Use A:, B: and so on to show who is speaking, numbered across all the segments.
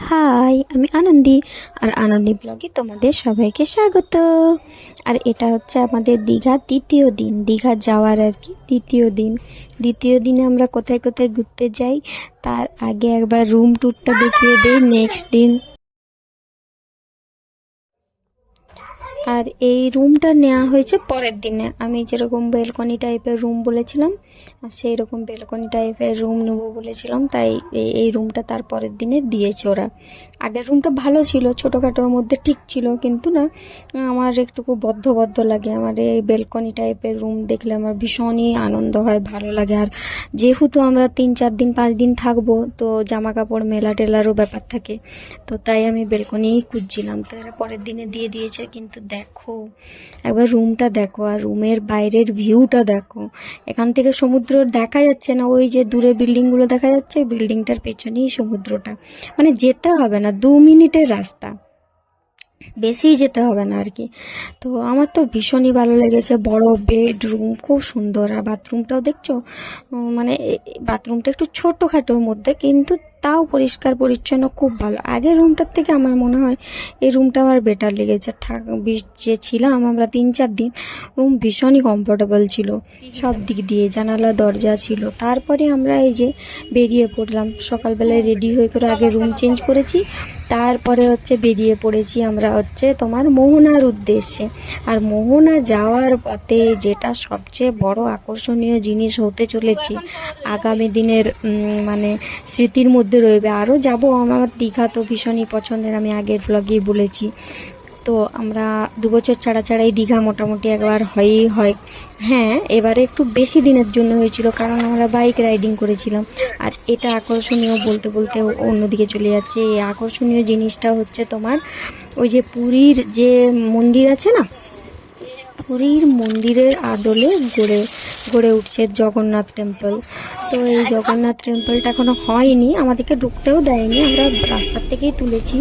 A: High, আমি আনন্দী। আর আনন্দী ব্লগে তোমাদের সবাইকে স্বাগত। আর এটা হচ্ছে আমাদের দীঘা তৃতীয় দিন, দীঘা যাওয়ার আর কি দ্বিতীয় দিনে আমরা কোথায় কোথায় ঘুরতে যাই তার আগে একবার রুম ট্যুরটা দেখিয়ে দেই। নেক্সট দিন আর এই রুমটা নেওয়া হয়েছে পরের দিনে। আমি যেরকম বেলকনি টাইপের রুম বলেছিলাম, সেই রকম বেলকনি টাইপের রুম নেবো বলেছিলাম, তাই এই রুমটা তার পরের দিনে দিয়েছে ওরা। আগের রুমটা ভালো ছিল, ছোটোখাটোর মধ্যে ঠিক ছিল, কিন্তু না আমার একটুকু বদ্ধ বদ্ধ লাগে। আমার এই বেলকনি টাইপের রুম দেখলে আমার ভীষণই আনন্দ হয়, ভালো লাগে। আর যেহেতু আমরা 3-4 দিন 5 দিন থাকবো, তো জামা কাপড় মেলা টেলারও ব্যাপার থাকে, তো তাই আমি বেলকনিই খুঁজছিলাম। তো এরা পরের দিনে দিয়ে দিয়েছে। কিন্তু দেখো একবার রুমটা দেখো, আর রুমের বাইরের ভিউটা দেখো। এখান থেকে সমুদ্র দেখা যাচ্ছে না, ওই যে দূরে বিল্ডিংগুলো দেখা যাচ্ছে, বিল্ডিংটার পেছনেই সমুদ্রটা। মানে যেতে হবে না, 2 মিনিটের রাস্তা, বেশি যেতে হবে না আর কি। তো আমার তো ভীষণই ভালো লেগেছে। বড় বেডরুম, খুব সুন্দর। আর বাথরুমটাও দেখছো, মানে বাথরুমটা একটু ছোটোখাটোর মধ্যে, কিন্তু তাও পরিষ্কার পরিচ্ছন্ন, খুব ভালো। আগের রুমটার থেকে আমার মনে হয় এই রুমটা আমার বেটার লেগেছে। যে ছিলাম আমরা 3-4 দিন, রুম ভীষণই কমফোর্টেবল ছিল সব দিক দিয়ে, জানালা দরজা ছিল। তারপরে আমরা এই যে বেরিয়ে পড়লাম সকালবেলায়, রেডি হয়ে করে আগে রুম চেঞ্জ করেছি, তারপরে বেরিয়ে পড়েছি আমরা তোমার মোহনার উদ্দেশ্যে। আর মোহনা যাওয়ার পথে যেটা সবচেয়ে বড় আকর্ষণীয় জিনিস হতে চলেছে, আগামী দিনের মানে স্মৃতির মধ্যে রইবে। আরও যাব, আমার দীঘা তো ভীষণই পছন্দের, আমি আগের ব্লগেই বলেছি। তো আমরা 2 বছর ছাড়া ছাড়াই দীঘা মোটামুটি একবার হয়ই হয়। হ্যাঁ, এবারে একটু বেশি দিনের জন্য হয়েছিল, কারণ আমরা বাইক রাইডিং করেছিলাম। আর এটা আকর্ষণীয় বলতে বলতে অন্যদিকে চলে যাচ্ছে। এই আকর্ষণীয় জিনিসটা হচ্ছে তোমার ওই যে পুরীর যে মন্দির আছে না, পুরীর মন্দিরের আদলে গড়ে উঠছে জগন্নাথ টেম্পল। তো এই জগন্নাথ টেম্পলটা এখনো হয়নি, আমাদেরকে ঢুকতেও দেয়নি, আমরা রাস্তার থেকেই তুলেছি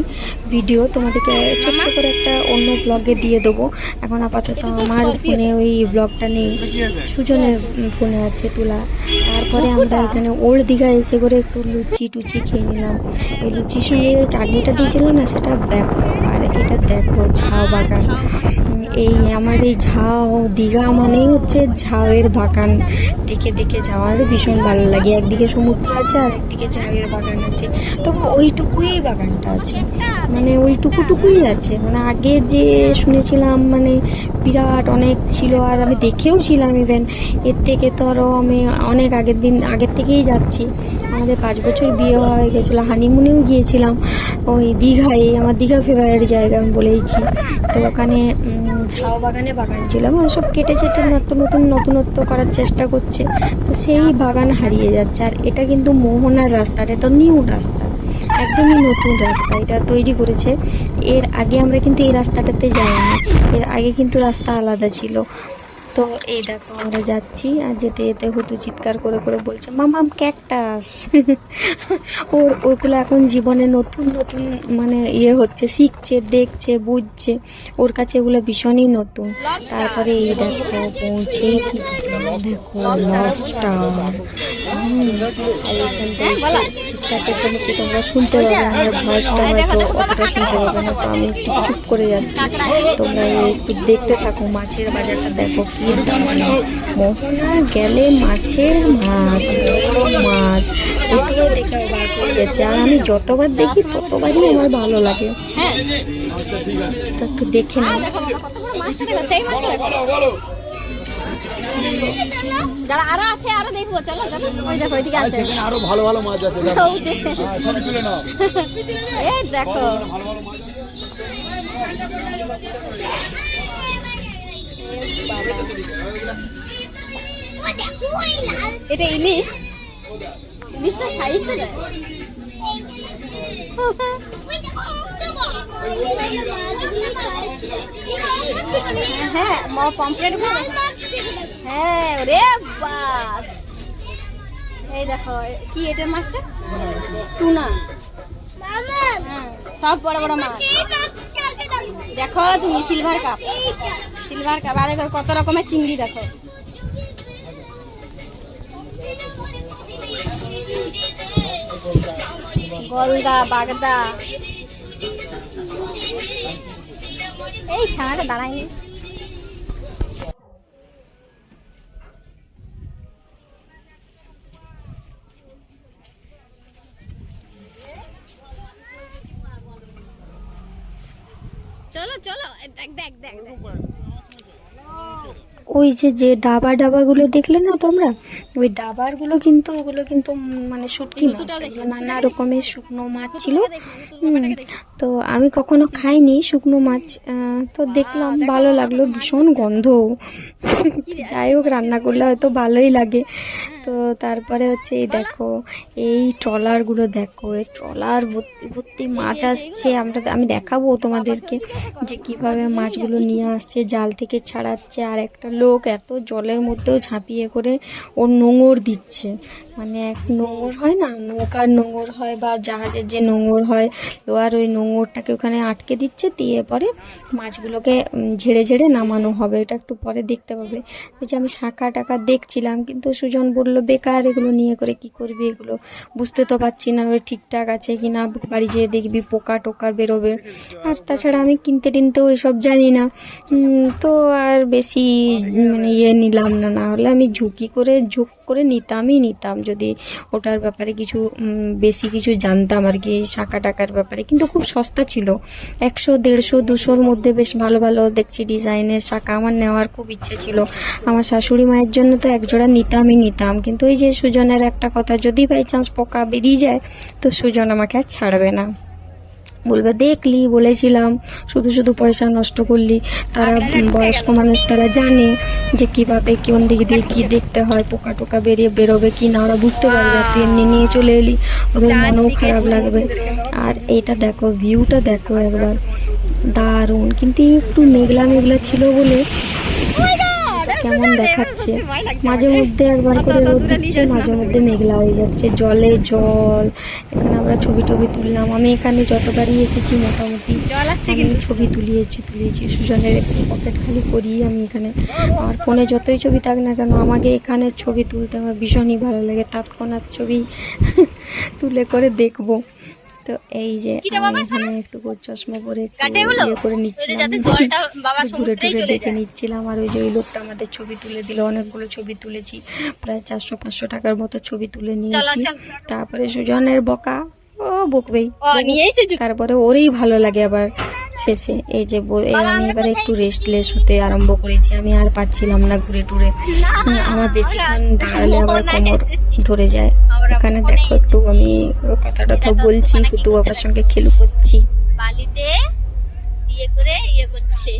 A: ভিডিও। তোমাদেরকে ছোট্ট করে একটা অন্য ব্লগে দিয়ে দেবো। এখন আপাতত আমার ফোনে ওই ব্লগটা নেই, সুজনের ফোনে আছে তোলা। তারপরে আমরা এখানে ওল্ড দীঘা এসে করে একটু লুচি টুচি খেয়ে নিলাম। এই লুচির সঙ্গে চাটনিটা দিয়েছিল না, সেটা ব্যাপক। আর এটা দেখো ঝাউ বাগান। এই আমার এই ঝাউ, দীঘা মানেই হচ্ছে ঝাউয়ের বাগান। দেখে দেখে যাওয়ার ভীষণ ভালো লাগে। একদিকে সমুদ্র আছে আর একদিকে ঝাউয়ের বাগান আছে, তবে ওইটুকুই বাগানটা আছে, মানে ওইটুকুই আছে। মানে আগে যে শুনেছিলাম মানে বিরাট অনেক ছিল, আর আমি দেখেও ছিলাম ইভেন। এর থেকে তো আরও আমি অনেক আগের থেকেই যাচ্ছি। আমাদের 5 বছর বিয়ে হয়ে গেছিলো, হানিমুনেও গিয়েছিলাম ওই দীঘায়। আমার দীঘা ফেভারিট জায়গা আমি বলেইছি। তো ওখানে ঝাউ বাগান ছিল, মানে সব কেটে চেটে নতুনত্ব করার চেষ্টা করছে, তো সেই বাগান হারিয়ে যাচ্ছে। আর এটা কিন্তু মোহনার রাস্তাটা, এটা নিউ রাস্তা, একদমই নতুন রাস্তা এটা তৈরি করেছে। এর আগে আমরা কিন্তু এই রাস্তাটাতে যাইনি, এর আগে কিন্তু রাস্তা আলাদা ছিল। তো এই দেখো আমরা যাচ্ছি, আর যেতে যেতে হয়তো চিৎকার করে করে বলছে মামাম ক্যাকটাস। ওগুলো এখন জীবনে নতুন মানে হচ্ছে, শিখছে, দেখছে, বুঝছে, ওর কাছে এগুলো ভীষণই নতুন। তারপরে এই দেখো পৌঁছে কি দেখো লবস্টার। চিৎকার চেঁচামেচি তোমরা শুনতে পাবে, আমার ভয়েসটা হয়তো অতটা শুনতে পাবে না, তো আমি একটু চুপ করে যাচ্ছি। তোমরা একটু দেখতে থাকো। মাছের বাজারটা দেখো কি দাম, মোহনা গেলে মাছের মাছ, মাছ ওটাও দেখে বার করে গেছে। আর আমি যতবার দেখি ততবারই আমার ভালো লাগে। তো একটু দেখে না,
B: যারা আরো আছে আরো দেখবো, চলো চলো, ওই দেখো ওইদিকে আছে
C: আরো ভালো ভালো মাছ আছে,
B: এই দেখো এটা ইলিশটা সাইজটা দেখ। হ্যাঁ পমফ্রেট, হ্যাঁ রে বাস। এই দেখো কি এটার মাছটা, টুনা। সব বড় বড় মাছ দেখো তুমি, সিলভার কাপ। আর দেখো কত রকমের চিংড়ি দেখো। গলদা, বাগদা। এই ছানাটা দাঁড়ায়নি। চলো চলো, দেখ দেখ দেখ দেখ।
A: ওই যে ডাবাগুলো দেখলে না তোমরা, ওই ডাবারগুলো কিন্তু ওগুলো কিন্তু মানে শুটকি মাছ, ওগুলো নানা রকমের শুকনো মাছ ছিল। তো আমি কখনো খাইনি শুকনো মাছ, তো দেখলাম ভালো লাগলো, ভীষণ গন্ধ। যাই হোক, রান্না করলে হয়তো ভালোই লাগে। তো তারপরে হচ্ছে এই দেখো, এই ট্রলারগুলো দেখো, এই ট্রলার ভর্তি ভর্তি মাছ আসছে। আমি দেখাবো তোমাদেরকে যে কিভাবে মাছগুলো নিয়ে আসছে, জাল থেকে ছাড়াচ্ছে। আর একটা লোক এত জলের মধ্যেও ঝাঁপিয়ে করে ওর নোঙর দিচ্ছে। মানে এক নোঙর হয় না, নৌকার নোঙর হয় বা জাহাজের যে নোঙর হয়, লোহার ওই নোঙরটাকে ওখানে আটকে দিচ্ছে, দিয়ে পরে মাছগুলোকে ঝেড়ে ঝেড়ে নামানো হবে। এটা একটু পরে দেখতে পাবে। ওই যে আমি শাঁখা টাকা দেখছিলাম, কিন্তু সুজন বলল বেকার, এগুলো নিয়ে করে কি করবি, এগুলো বুঝতে তো পারছি না ওই ঠিকঠাক আছে কি না, বাড়ি যেয়ে দেখবি পোকা টোকা বেরোবে। আর তাছাড়া আমি কিনতে টিনতেও এসব জানি না, তো আর বেশি মানে নিলাম না। না হলে আমি ঝুঁক করে নিতাম যদি ওটার ব্যাপারে কিছু বেশি কিছু জানতাম আর কি, শাঁখা টাকার ব্যাপারে। কিন্তু খুব সস্তা ছিল, 100, 150, 200-র মধ্যে বেশ ভালো ভালো দেখছি ডিজাইনের শাঁখা। আমার নেওয়ার খুব ইচ্ছে ছিল। আমার শাশুড়ি মায়ের জন্য তো একজোড়া নিতাম, কিন্তু ওই যে সুজনের একটা কথা, যদি বাই চান্স পোকা বেরিয়ে যায় তো সুজন আমাকে আর ছাড়বে না, বলবে দেখলি বলেছিলাম, শুধু শুধু পয়সা নষ্ট করলি। তারা বয়স্ক মানুষ, তারা জানে যে কিভাবে কোন দিক দিয়ে কি দেখতে হয়, পোকা টোকা বেরোবে কি না, ওরা বুঝতে পারবে। তুই এমনি নিয়ে চলে এলি, ওদের মনেও খারাপ লাগবে। আর এইটা দেখো, ভিউটা দেখো একবার, দারুণ। কিন্তু একটু মেঘলা মেঘলা ছিল বলে কেমন দেখাচ্ছে। মাঝে মধ্যে একবার করে রোদ দিচ্ছে, মাঝে মধ্যে মেঘলা হয়ে যাচ্ছে, জলে জল। এখানে আমরা ছবি টবি তুললাম। আমি এখানে যতবারই এসেছি মোটামুটি আমি ছবি তুলিয়েছি। সুজনের একটু পকেট খালি করি আমি এখানে। আর ফোনে যতই ছবি থাক না কেন, আমাকে এখানে ছবি তুলতে আমার ভীষণই ভালো লাগে। তৎক্ষণাৎ ছবি তুলে করে দেখবো। তো এই যে আমি এখানে একটু চশমা পরে করে নিচ্ছিলাম, ঘুরে টুরে দেখে নিচ্ছিলাম। আর ওই যে ওই লোকটা আমাদের ছবি তুলে দিল, অনেকগুলো ছবি তুলেছি, প্রায় 400-500 টাকার মতো ছবি তুলে নিয়েছি। তারপরে সুজনের বকা, ও বকবেই, তারপরে ওরই ভালো লাগে আবার শেষে। এই যে আমি এবারে একটু রেস্টলেস হতে আরম্ভ করেছি, আমি আর পাচ্ছিলাম না ঘুরে টুরে। আমার বেশিক্ষণ দাঁড়ালে আবার কোমর ধরে যায়। এখানে দেখো একটু আমি কথা বলছি, হুতু বাবার সঙ্গে খেলু করছি,
B: বালিতে করছে।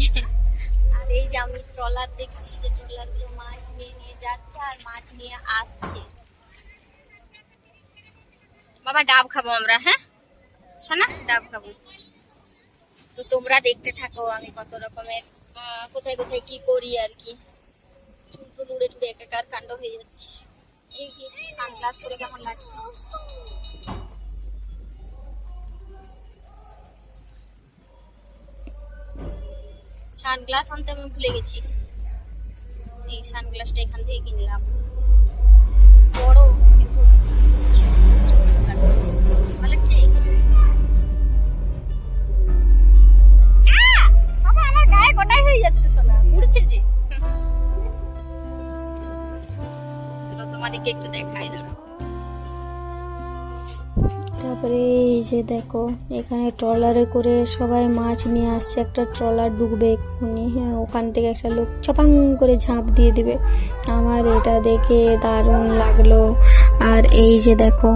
B: আর এই যে আমি ট্রলার দেখছি, যে ট্রলার গুলো মাছ নিয়ে যাচ্ছে আর মাছ নিয়ে আসছে। বাবা ডাব খাবো আমরা, হ্যাঁ শোনা, ডাব খাবো। তো তোমরা দেখতে থাকো আমি কত রকমের কোথায় কোথায় কি করি আর কি। চুল উড়ে টুড়ে একাকার কাণ্ড হয়ে যাচ্ছে। এই সানগ্লাস পরে কেমন লাগছে। সানগ্লাস আনতে আমি ভুলে গেছি। এই সানগ্লাসটা এখান থেকে কিনলাম, বড় লাগছে, ভালো লাগছে। আমার গায়ে গোটাই হয়ে যাচ্ছে, সোনা উড়ছে যে। তোমাদেরকে একটু দেখাই দাও।
A: তারপরে এই যে দেখো, এখানে ট্রলারে করে সবাই মাছ নিয়ে আসছে। একটা ট্রলার ডুববে এক্ষুনি, হ্যাঁ, ওখান থেকে একটা লোক চপাং করে ঝাঁপ দিয়ে দিবে। আমার এটা দেখে দারুণ লাগলো। আর এই যে দেখো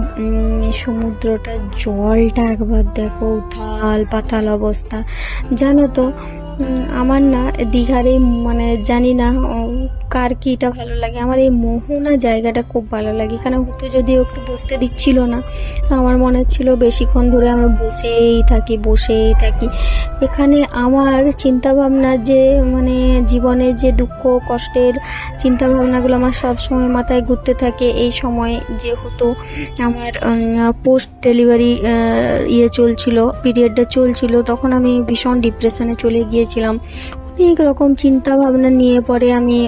A: সমুদ্রটা, জলটা একবার দেখো, উথাল পাতাল অবস্থা। জানো তো আমার না দীঘার এই মানে জানি না কার কি এটা ভালো লাগে, আমার এই মোহনা জায়গাটা খুব ভালো লাগে। এখানে হুতু যদিও একটু বসতে দিচ্ছিল না, আমার মনে হচ্ছিল বেশিক্ষণ ধরে আমরা বসেই থাকি। এখানে আমার চিন্তাভাবনা যে মানে জীবনের যে দুঃখ কষ্টের চিন্তাভাবনাগুলো আমার সবসময় মাথায় ঘুরতে থাকে। এই সময় যেহেতু আমার পোস্ট ডেলিভারি পিরিয়ডটা চলছিল, তখন আমি ভীষণ ডিপ্রেশনে চলে গিয়েছিলাম। অনেক রকম চিন্তা ভাবনা নিয়ে পরে আমি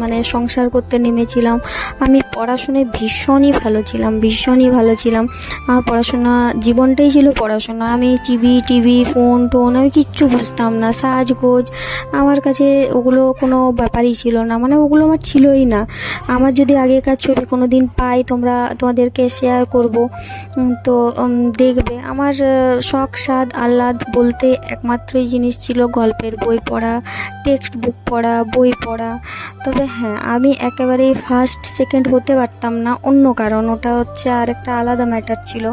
A: মানে সংসার করতে নেমেছিলাম। আমি পড়াশোনায় ভীষণই ভালো ছিলাম। আমার পড়াশোনা জীবনটাই ছিল পড়াশোনা। আমি টিভি ফোন টোন আমি কিচ্ছু বুঝতাম না। সাজগোজ আমার কাছে ওগুলো কোনো ব্যাপারই ছিল না, মানে ওগুলো আমার ছিলই না। আমার যদি আগেকার ছবি কোনো দিন পাই তোমাদেরকে শেয়ার করব। তো দেখবে আমার শখ সাধ আহ্লাদ বলতে একমাত্রই জিনিস ছিল গল্পের বই পড়া, টেক্সট বুক পড়া, বই পড়া। তবে হ্যাঁ, আমি একেবারেই ফার্স্ট সেকেন্ড হতে পারতাম না, অন্য কারণ, ওটা হচ্ছে আর একটা আলাদা ম্যাটার ছিল।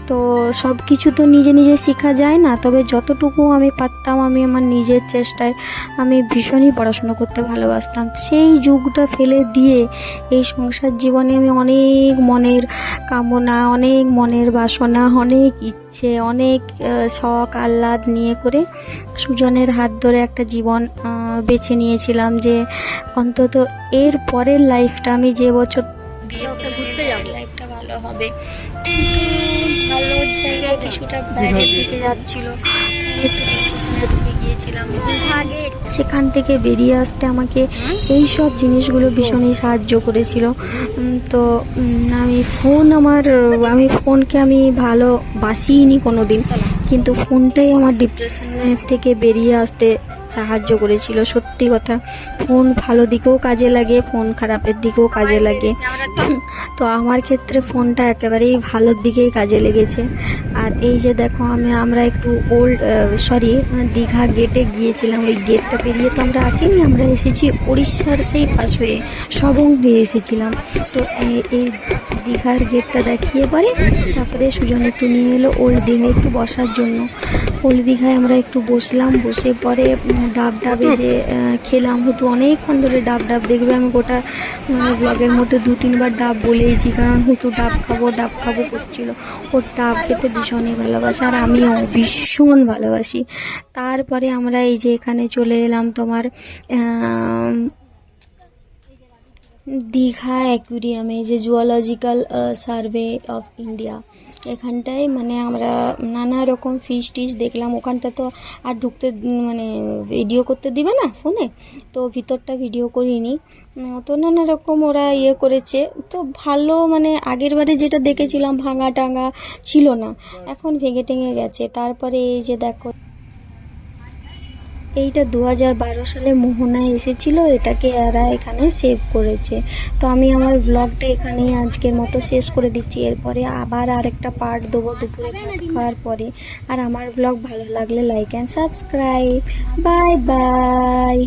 A: তো সব কিছু তো নিজে শেখা যায় না, তবে যতটুকু আমি পারতাম আমি আমার নিজের চেষ্টায় আমি ভীষণই পড়াশোনা করতে ভালোবাসতাম। সেই যুগটা ফেলে দিয়ে এই সংসার জীবনে আমি অনেক মনের কামনা, অনেক মনের বাসনা, অনেক ইচ্ছে, অনেক শখ আহ্লাদ নিয়ে করে সুজনের হাত ধরে একটা জীবন বেছে নিয়েছিলাম যে অন্তত এর পরের লাইফটা আমি যে বছর বিয়ে করে ঘুরতে যাব লাইফটা ভালো হবে। কিন্তু ভালো জায়গায় কিছুটা বাইরের দিকে যাচ্ছিল, আমি একটু ডিপ্রেশনে ঢুকে গিয়েছিলাম। সেখান থেকে বেরিয়ে আসতে আমাকে এই সব জিনিসগুলো ভীষণই সাহায্য করেছিল। তো আমি ফোনকে আমি ভালোবাসিনি কোনো দিন, কিন্তু ফোনটাই আমার ডিপ্রেশনের থেকে বেরিয়ে আসতে সাহায্য করেছিল। সত্যি কথা, ফোন ভালো দিকেও কাজে লাগে, ফোন খারাপের দিকেও কাজে লাগে। তো আমার ক্ষেত্রে ফোনটা একেবারেই ভালোর দিকেই কাজে লেগেছে। আর এই যে দেখো আমরা একটু দীঘা গেটে গিয়েছিলাম। ওই গেটটা পেরিয়ে তো আমরা আসিনি, আমরা এসেছি উড়িষ্যার সেই পাশ হয়ে, সবং হয়ে এসেছিলাম। তো এই দীঘার গেটটা দেখিয়ে পরে তারপরে সুজন একটু নিয়ে এলো ওল্ড দীঘায় একটু বসার জন্য। ওল্ড দীঘায় আমরা একটু বসলাম, বসে পরে ডাবে যে খেলাম। হয়তো অনেকক্ষণ ধরে ডাব দেখবে আমি গোটা ব্লগের মধ্যে 2-3 বার ডাব বলেইছি, কারণ হয়তো ডাব খাবো করছিল। ওর ডাব খেতে ভীষণই ভালোবাসে, আর আমিও ভীষণ ভালোবাসি। তারপরে আমরা এই যে এখানে চলে এলাম তোমার দীঘা অ্যাকুয়ারিয়ামে, যে জুওলজিক্যাল সার্ভে অফ ইন্ডিয়া, এখানটায় মানে আমরা নানা রকম ফিশ টিশ দেখলাম। ওখানটা তো আর ঢুকতে মানে ভিডিও করতে দিবে না ফোনে, তো ভিতরটা ভিডিও করিনি। তো নানা রকম ওরা করেছে, তো ভালো, মানে আগের বারে যেটা দেখেছিলাম ভাঙা টাঙা ছিল না, এখন ভেঙে টেঙে গেছে। তারপরে এই যে দেখো, এইটা 2012 সালে মোহনায় এসেছিল, এটাকে এরা এখানে সেভ করেছে। তো আমি আমার ব্লগটা এখানেই আজকের মতো শেষ করে দিচ্ছি। এরপরে আবার আরেকটা পার্ট দেবো দুপুরে ভাত খাওয়ার পরে। আর আমার ব্লগ ভালো লাগলে like and subscribe. Bye bye.